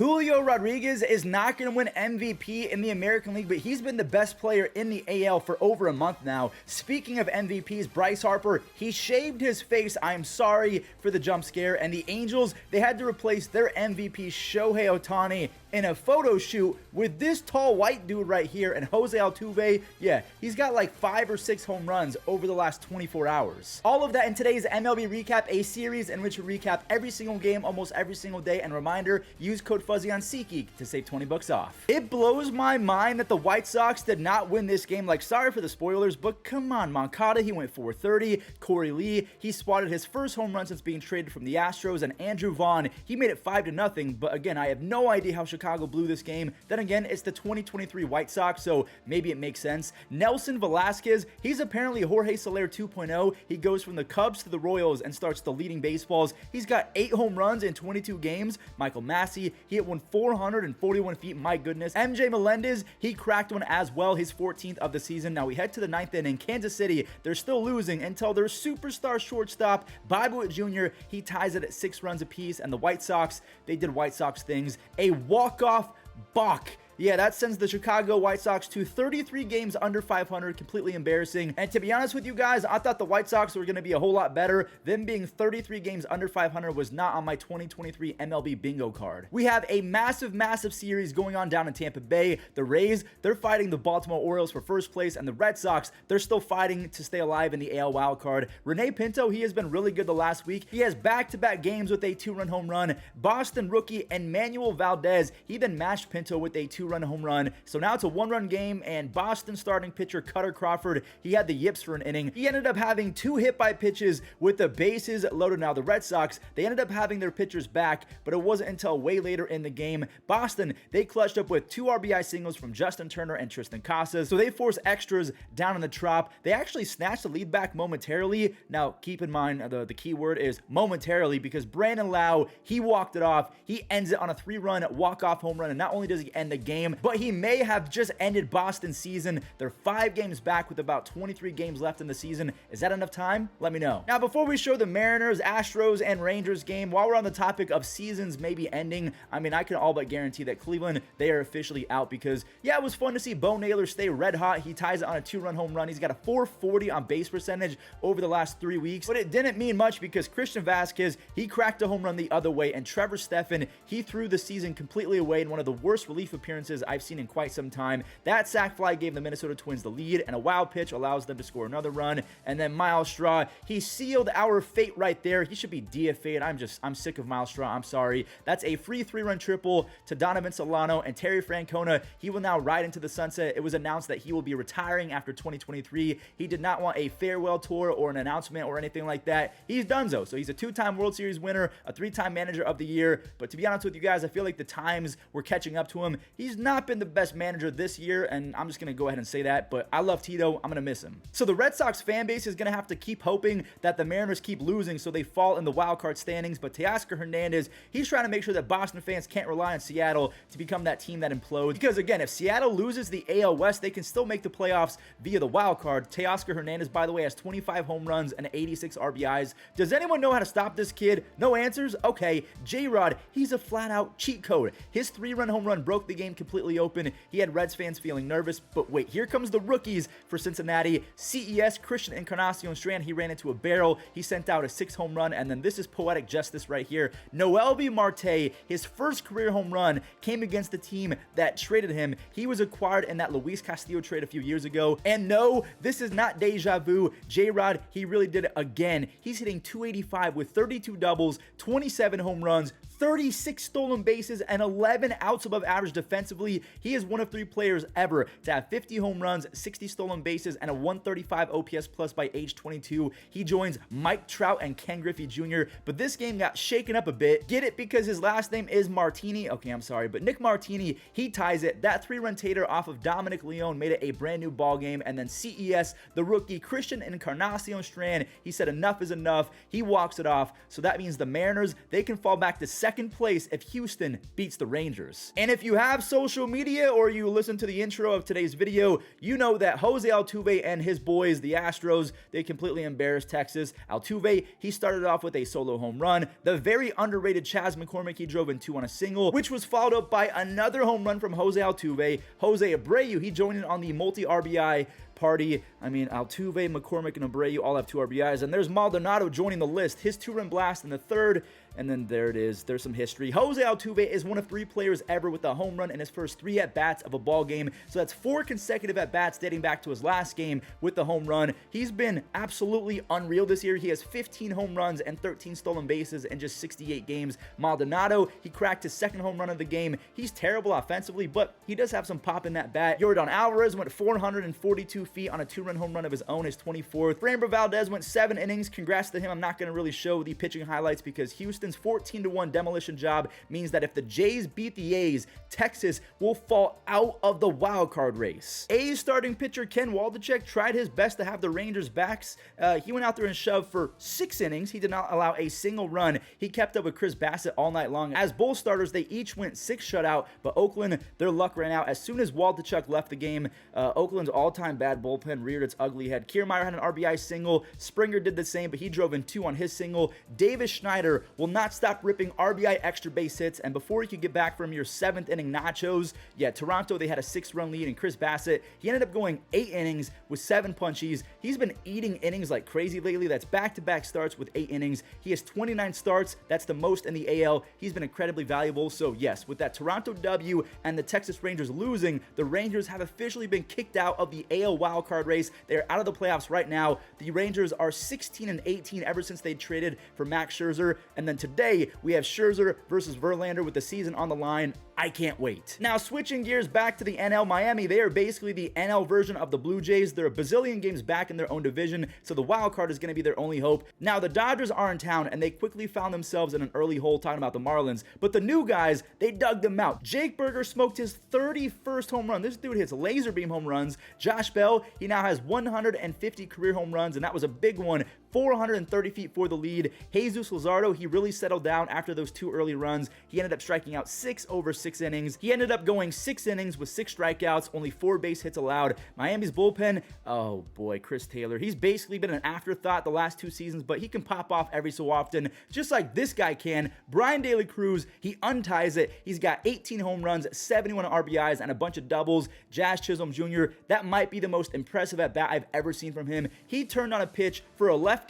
Julio Rodriguez is not going to win MVP in the American League, but he's been the best player in the AL for over a month now. Speaking of MVPs, Bryce Harper, he shaved his face. I'm sorry for the jump scare. And the Angels, they had to replace their MVP, Shohei Ohtani, in a photo shoot with this tall white dude right here. And Jose Altuve, yeah, he's got like 5 or 6 home runs over the last 24 hours. All of that in today's MLB Recap, a series in which we recap every single game almost every single day. And reminder, use code Fuzzy on SeatGeek to save 20 bucks off. It blows my mind that the White Sox did not win this game. Like, sorry for the spoilers, but come on, Moncada, he went 430. Corey Lee, he spotted his first home run since being traded from the Astros, and Andrew Vaughn, he made it 5-0. But again, I have no idea how Chicago blew this game. Then again, it's the 2023 White Sox, so maybe it makes sense. Nelson Velasquez, he's apparently Jorge Soler 2.0. He goes from the Cubs to the Royals and starts deleting baseballs. He's got 8 home runs in 22 games. Michael Massey, he hit one 441 feet, my goodness. MJ Melendez, he cracked one as well, his 14th of the season. Now we head to the 9th inning. Kansas City, they're still losing until their superstar shortstop, Bobby Witt Jr., he ties it at 6 runs apiece, and the White Sox, they did White Sox things. A walk-off balk. Yeah, that sends the Chicago White Sox to 33 games under 500, completely embarrassing. And to be honest with you guys, I thought the White Sox were going to be a whole lot better. Them being 33 games under 500 was not on my 2023 MLB bingo card. We have a massive, massive series going on down in Tampa Bay. The Rays, they're fighting the Baltimore Orioles for first place, and the Red Sox, they're still fighting to stay alive in the AL wildcard. Rene Pinto, he has been really good the last week. He has back-to-back games with a 2-run home run. Boston rookie Emmanuel Valdez, he then matched Pinto with a 2-run home run. So now it's a 1-run game, and Boston starting pitcher Cutter Crawford, he had the yips for an inning. He ended up having 2 hit-by pitches with the bases loaded. Now the Red Sox, they ended up having their pitchers back, but it wasn't until way later in the game. Boston, they clutched up with 2 RBI singles from Justin Turner and Tristan Casas, so they forced extras down in the Trop. They actually snatched the lead back momentarily. Now keep in mind, the key word is momentarily, because Brandon Lau, he walked it off. He ends it on a 3-run walk-off home run, and not only does he end the game, but he may have just ended Boston's season. They're 5 games back with about 23 games left in the season. Is that enough time? Let me know. Now, before we show the Mariners, Astros, and Rangers game, while we're on the topic of seasons maybe ending, I mean, I can all but guarantee that Cleveland, they are officially out, because, yeah, it was fun to see Bo Naylor stay red hot. He ties it on a 2-run home run. He's got a 440 on base percentage over the last 3 weeks, but it didn't mean much because Christian Vasquez, he cracked a home run the other way, and Trevor Stephan, he threw the season completely away in one of the worst relief appearances I've seen in quite some time. That sac fly gave the Minnesota Twins the lead, and a wild pitch allows them to score another run. And then Miles Straw, he sealed our fate right there. He should be DFA'd. I'm sick of Miles Straw. I'm sorry. That's a free 3-run triple to Donovan Solano, and Terry Francona, he will now ride into the sunset. It was announced that he will be retiring after 2023. He did not want a farewell tour or an announcement or anything like that. He's donezo. So he's a 2-time World Series winner, a 3-time Manager of the Year. But to be honest with you guys, I feel like the times were catching up to him. He's not been the best manager this year, and I'm just going to go ahead and say that, but I love Tito. I'm going to miss him. So the Red Sox fan base is going to have to keep hoping that the Mariners keep losing so they fall in the wild card standings, but Teoscar Hernandez, he's trying to make sure that Boston fans can't rely on Seattle to become that team that implodes, because again, if Seattle loses the AL West, they can still make the playoffs via the wild card. Teoscar Hernandez, by the way, has 25 home runs and 86 RBIs. Does anyone know how to stop this kid? No answers? Okay, J-Rod, he's a flat-out cheat code. His 3-run home run broke the game completely open. He had Reds fans feeling nervous, but wait, here comes the rookies for Cincinnati. CES, Christian Encarnacion Strand, he ran into a barrel. He sent out a 6 home run, and then this is poetic justice right here. Noelvi Marte, his first career home run came against the team that traded him. He was acquired in that Luis Castillo trade a few years ago, and no, this is not deja vu. J-Rod, he really did it again. He's hitting 285 with 32 doubles, 27 home runs, 36 stolen bases, and 11 outs above average defensively. He is one of 3 players ever to have 50 home runs, 60 stolen bases, and a 135 OPS plus by age 22. He joins Mike Trout and Ken Griffey Jr., but this game got shaken up a bit. Get it? Because his last name is Martini. Okay, I'm sorry, but Nick Martini, he ties it. That 3-run tater off of Dominic Leone made it a brand new ball game, and then CES, the rookie, Christian Encarnacion Strand, he said enough is enough. He walks it off, so that means the Mariners, they can fall back to second second place if Houston beats the Rangers. And if you have social media or you listen to the intro of today's video, you know that Jose Altuve and his boys, the Astros, they completely embarrassed Texas. Altuve, he started off with a solo home run. The very underrated Chas McCormick, he drove in 2 on a single, which was followed up by another home run from Jose Altuve. Jose Abreu, he joined in on the multi-RBI party. I mean, Altuve, McCormick, and Abreu all have 2 RBIs, and there's Maldonado joining the list. His 2-run blast in the 3rd, and then there it is. There's some history. Jose Altuve is one of 3 players ever with a home run in his first 3 at-bats of a ball game, so that's 4 consecutive at-bats dating back to his last game with the home run. He's been absolutely unreal this year. He has 15 home runs and 13 stolen bases in just 68 games. Maldonado, he cracked his 2nd home run of the game. He's terrible offensively, but he does have some pop in that bat. Yordan Alvarez went 442 feet on a 2-run home run of his own, his 24th. Framber Valdez went 7 innings. Congrats to him. I'm not going to really show the pitching highlights because Houston's 14-1 demolition job means that if the Jays beat the A's, Texas will fall out of the wild card race. A's starting pitcher Ken Waldichuk tried his best to have the Rangers' backs. He went out there and shoved for 6 innings. He did not allow a single run. He kept up with Chris Bassett all night long. As both starters, they each went 6 shutout, but Oakland, their luck ran out. As soon as Waldichuk left the game, Oakland's all-time bad bullpen reared its ugly head. Kiermaier had an RBI single. Springer did the same, but he drove in 2 on his single. Davis Schneider will not stop ripping RBI extra base hits, and before he could get back from your 7th inning nachos, Toronto, they had a 6-run lead, and Chris Bassett, he ended up going 8 innings with 7 punchies. He's been eating innings like crazy lately. That's back-to-back starts with 8 innings. He has 29 starts. That's the most in the AL. He's been incredibly valuable. So yes, with that Toronto W and the Texas Rangers losing, the Rangers have officially been kicked out of the AL wildcard race. They're out of the playoffs right now. The Rangers are 16-18 ever since they traded for Max Scherzer, and then today we have Scherzer versus Verlander with the season on the line. I can't wait. Now, switching gears back to the NL, Miami, they are basically the NL version of the Blue Jays. They're a bazillion games back in their own division, so the wild card is going to be their only hope. Now, the Dodgers are in town, and they quickly found themselves in an early hole talking about the Marlins, but the new guys, they dug them out. Jake Berger smoked his 31st home run. This dude hits laser beam home runs. Josh Bell, he now has 150 career home runs, and that was a big one. 430 feet for the lead. Jesus Luzardo, he really settled down after those 2 early runs. He ended up striking out 6 over 6 innings. He ended up going 6 innings with 6 strikeouts, only 4 base hits allowed. Miami's bullpen, oh boy, Chris Taylor. He's basically been an afterthought the last 2 seasons, but he can pop off every so often, just like this guy can. Brian Daly Cruz, he unties it. He's got 18 home runs, 71 RBIs, and a bunch of doubles. Jazz Chisholm Jr., that might be the most impressive at bat I've ever seen from him. He turned on a pitch for a lefty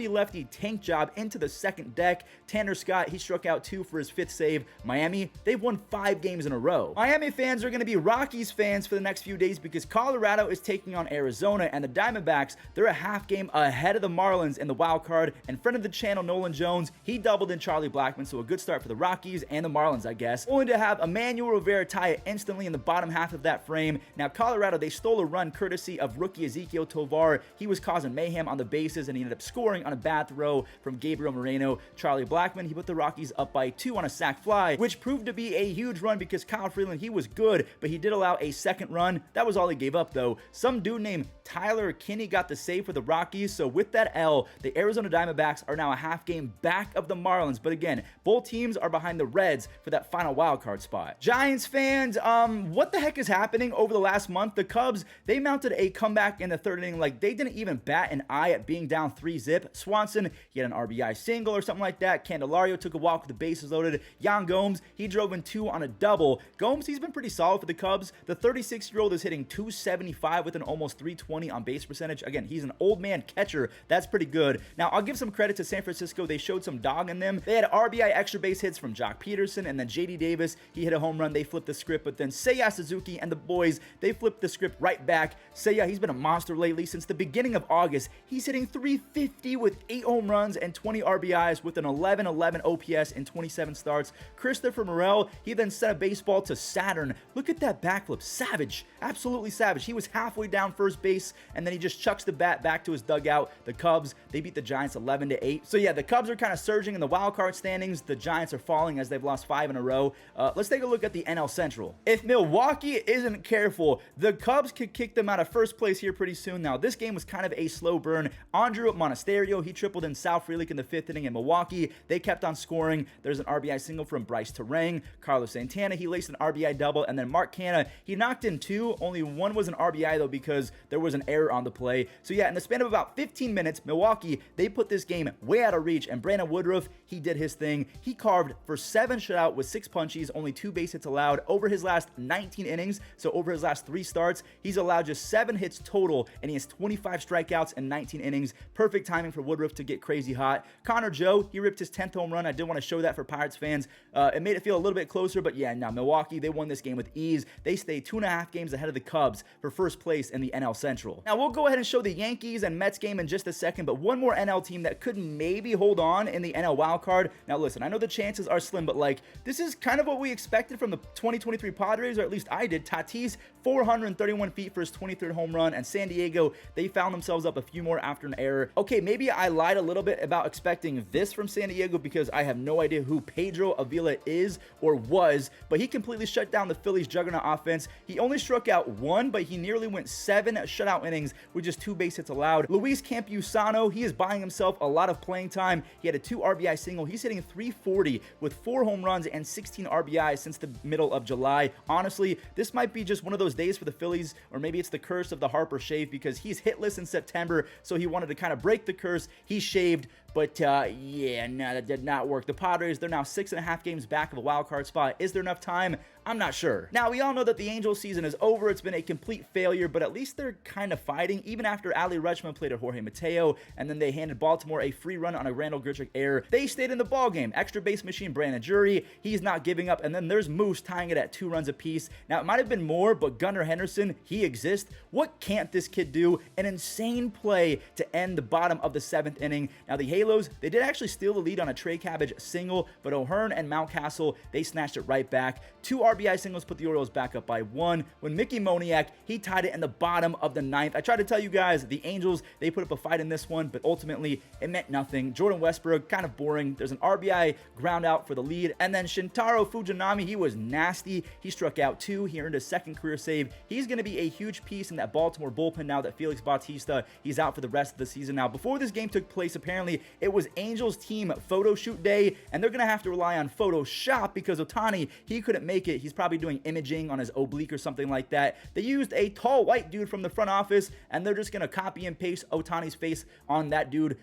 tank job into the 2nd deck. Tanner Scott, he struck out 2 for his 5th save. Miami, they've won 5 games in a row. Miami fans are going to be Rockies fans for the next few days because Colorado is taking on Arizona, and the Diamondbacks, they're a half game ahead of the Marlins in the wild card. And friend of the channel, Nolan Jones, he doubled in Charlie Blackmon, so a good start for the Rockies and the Marlins, I guess. Only to have Emmanuel Rivera tie it instantly in the bottom half of that frame. Now, Colorado, they stole a run courtesy of rookie Ezequiel Tovar. He was causing mayhem on the bases, and he ended up scoring on a bad throw from Gabriel Moreno. Charlie Blackmon, he put the Rockies up by 2 on a sac fly, which proved to be a huge run because Kyle Freeland, he was good, but he did allow a 2nd run. That was all he gave up, though. Some dude named Tyler Kinney got the save for the Rockies, so with that L, the Arizona Diamondbacks are now a half game back of the Marlins, but again, both teams are behind the Reds for that final wild card spot. Giants fans, what the heck is happening over the last month? The Cubs, they mounted a comeback in the 3rd inning like they didn't even bat an eye at being down 3-zip. Swanson, he had an RBI single or something like that. Candelario took a walk with the bases loaded. Yan Gomes, he drove in 2 on a double. Gomes, he's been pretty solid for the Cubs. The 36-year-old is hitting .275 with an almost .320 on base percentage. Again, he's an old man catcher. That's pretty good. Now, I'll give some credit to San Francisco. They showed some dog in them. They had RBI extra base hits from Jock Peterson, and then JD Davis, he hit a home run. They flipped the script, but then Seiya Suzuki and the boys, they flipped the script right back. Seiya, he's been a monster lately. Since the beginning of August, he's hitting .350 with 8 home runs and 20 RBIs with an 11-11 OPS in 27 starts. Christopher Morel, he then sent a baseball to Saturn. Look at that backflip. Savage. Absolutely savage. He was halfway down first base, and then he just chucks the bat back to his dugout. The Cubs, they beat the Giants 11-8. So yeah, the Cubs are kind of surging in the wild card standings. The Giants are falling as they've lost 5 in a row. Let's take a look at the NL Central. If Milwaukee isn't careful, the Cubs could kick them out of first place here pretty soon. Now, this game was kind of a slow burn. Andrew Monasterio, trio. He tripled in Sal Frelick in the 5th inning in Milwaukee. They kept on scoring. There's an RBI single from Bryce Terang. Carlos Santana, he laced an RBI double. And then Mark Canha, he knocked in 2. Only 1 was an RBI, though, because there was an error on the play. So, yeah, in the span of about 15 minutes, Milwaukee, they put this game way out of reach. And Brandon Woodruff, he did his thing. He carved for 7 shutout with 6 punchies, only 2 base hits allowed over his last 19 innings. So, over his last 3 starts, he's allowed just 7 hits total, and he has 25 strikeouts in 19 innings. Perfect timing for Woodruff to get crazy hot. Connor Joe, he ripped his 10th home run. I did want to show that for Pirates fans. It made it feel a little bit closer, but yeah, now Milwaukee, they won this game with ease. They stayed 2.5 games ahead of the Cubs for first place in the NL Central. Now, we'll go ahead and show the Yankees and Mets game in just a second, but one more NL team that could maybe hold on in the NL wildcard. Now, listen, I know the chances are slim, but like, this is kind of what we expected from the 2023 Padres, or at least I did. Tatis, 431 feet for his 23rd home run, and San Diego, they found themselves up a few more after an error. Okay, maybe I lied a little bit about expecting this from San Diego because I have no idea who Pedro Avila is or was, but he completely shut down the Phillies' juggernaut offense. He only struck out 1, but he nearly went 7 shutout innings with just 2 base hits allowed. Luis Campusano, he is buying himself a lot of playing time. He had a 2 RBI single. He's hitting 340 with 4 home runs and 16 RBIs since the middle of July. Honestly, this might be just one of those days for the Phillies, or maybe it's the curse of the Harper shave because he's hitless in September, so he wanted to kind of break the curse. He shaved, but yeah, no, that did not work. The Padres, they're now 6.5 games back of a wild card spot. Is there enough time? I'm not sure. Now, we all know that the Angels season is over. It's been a complete failure, but at least they're kind of fighting, even after Ali Rutschman played a Jorge Mateo, and then they handed Baltimore a free run on a Randall Grichuk error. They stayed in the ballgame. Extra base machine Brandon Drury, he's not giving up, and then there's Moose tying it at 2 runs apiece. Now, it might have been more, but Gunnar Henderson, he exists. What can't this kid do? An insane play to end the bottom of the 7th inning. Now, the Halos, they did actually steal the lead on a Trey Cabbage single, but O'Hearn and Mountcastle, they snatched it right back. 2 RBI singles put the Orioles back up by 1. When Mickey Moniak, he tied it in the bottom of the 9th. I tried to tell you guys, the Angels, they put up a fight in this one, but ultimately, it meant nothing. Jordan Westbrook, kind of boring. There's an RBI ground out for the lead, and then Shintaro Fujinami, he was nasty. He struck out 2. He earned his 2nd career save. He's going to be a huge piece in that Baltimore bullpen now that Felix Bautista, he's out for the rest of the season. Now, before this game took place, apparently, it was Angels team photo shoot day, and they're going to have to rely on Photoshop because Ohtani, he couldn't make it. He's probably doing imaging on his oblique or something like that. They used a tall white dude from the front office, and they're just going to copy and paste Ohtani's face on that dude.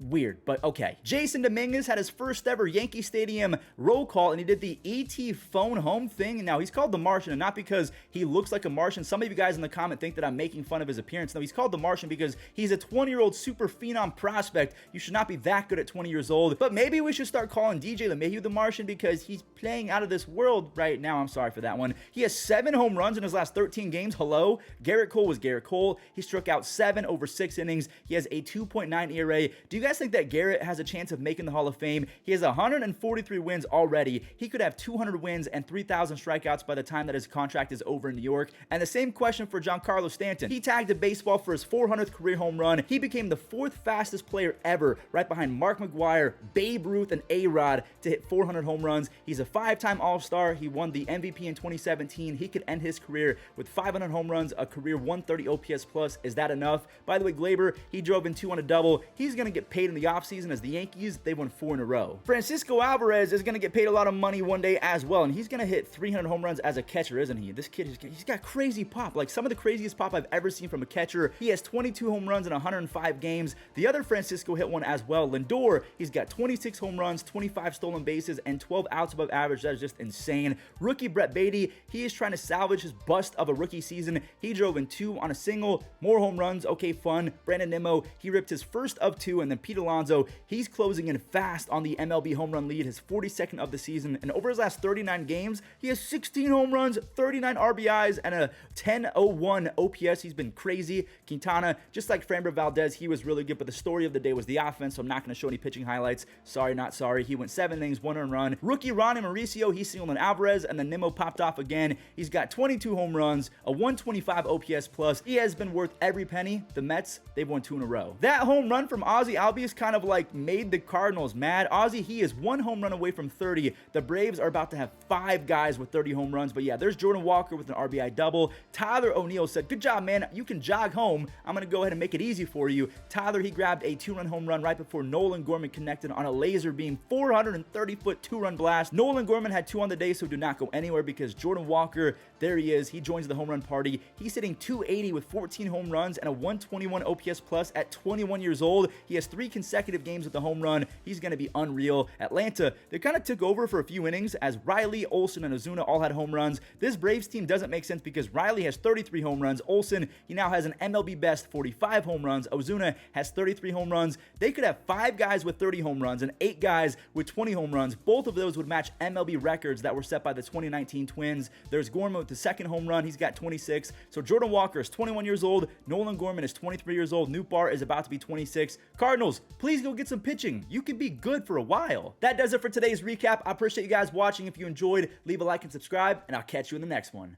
Weird, but okay. Jason Dominguez had his first ever Yankee Stadium roll call, and he did the ET phone home thing. Now, he's called the Martian, and not because he looks like a Martian. Some of you guys in the comment think that I'm making fun of his appearance. No, he's called the Martian because he's a 20-year-old super phenom prospect. You should not be that good at 20 years old, but maybe we should start calling DJ LeMahieu the Martian because he's playing out of this world right now. I'm sorry for that one. He has 7 home runs in his last 13 games. Hello? Garrett Cole was Garrett Cole. He struck out 7 over 6 innings. He has a 2.9 ERA. Do you guys think that Garrett has a chance of making the Hall of Fame? He has 143 wins already. He could have 200 wins and 3,000 strikeouts by the time that his contract is over in New York. And the same question for Giancarlo Stanton. He tagged a baseball for his 400th career home run. He became the 4th fastest player ever, right behind Mark McGwire, Babe Ruth, and A-Rod to hit 400 home runs. He's a 5-time All-Star. He won the MVP in 2017. He could end his career with 500 home runs, a career 130 OPS plus. Is that enough? By the way, Glaber, he drove in 2 on a double. He's going to get paid in the offseason as the Yankees, they won 4 in a row. Francisco Alvarez is going to get paid a lot of money one day as well, and he's going to hit 300 home runs as a catcher, isn't he? This kid, he's got crazy pop, like some of the craziest pop I've ever seen from a catcher. He has 22 home runs in 105 games. The other Francisco hit one as well. Lindor, he's got 26 home runs, 25 stolen bases, and 12 outs above average. That is just insane. Rookie Brett Beatty, he is trying to salvage his bust of a rookie season. He drove in 2 on a single, more home runs, okay, fun. Brandon Nimmo, he ripped his first of 2, and then Pete Alonso, he's closing in fast on the MLB home run lead, his 42nd of the season, and over his last 39 games, he has 16 home runs, 39 RBIs, and a 10.01 OPS. He's been crazy. Quintana, just like Framber Valdez, he was really good, but the story of the day was the offense. Marlins, so I'm not going to show any pitching highlights. Sorry, not sorry. He went 7 innings, 1 earned run. Rookie Ronnie Mauricio, he singled on Alvarez, and then Nimmo popped off again. He's got 22 home runs, a 125 OPS plus. He has been worth every penny. The Mets, they've won 2 in a row. That home run from Ozzie Albies kind of like made the Cardinals mad. Ozzie, he is 1 home run away from 30. The Braves are about to have 5 guys with 30 home runs, but yeah, there's Jordan Walker with an RBI double. Tyler O'Neill said, good job, man. You can jog home. I'm going to go ahead and make it easy for you. Tyler, he grabbed a 2-run home run right before Nolan Gorman connected on a laser beam, 430-foot 2-run blast. Nolan Gorman had 2 on the day, so do not go anywhere because Jordan Walker, there he is. He joins the home run party. He's hitting 280 with 14 home runs and a 121 OPS plus at 21 years old. He has 3 consecutive games with the home run. He's going to be unreal. Atlanta, they kind of took over for a few innings as Riley, Olsen, and Ozuna all had home runs. This Braves team doesn't make sense because Riley has 33 home runs. Olsen, he now has an MLB best 45 home runs. Ozuna has 33 home runs. They could have 5 guys with 30 home runs and 8 guys with 20 home runs. Both of those would match MLB records that were set by the 2019 Twins. There's Gorman with the 2nd home run. He's got 26. So Jordan Walker is 21 years old. Nolan Gorman is 23 years old. Nootbaar is about to be 26. Cardinals, please go get some pitching. You can be good for a while. That does it for today's recap. I appreciate you guys watching. If you enjoyed, leave a like and subscribe, and I'll catch you in the next one.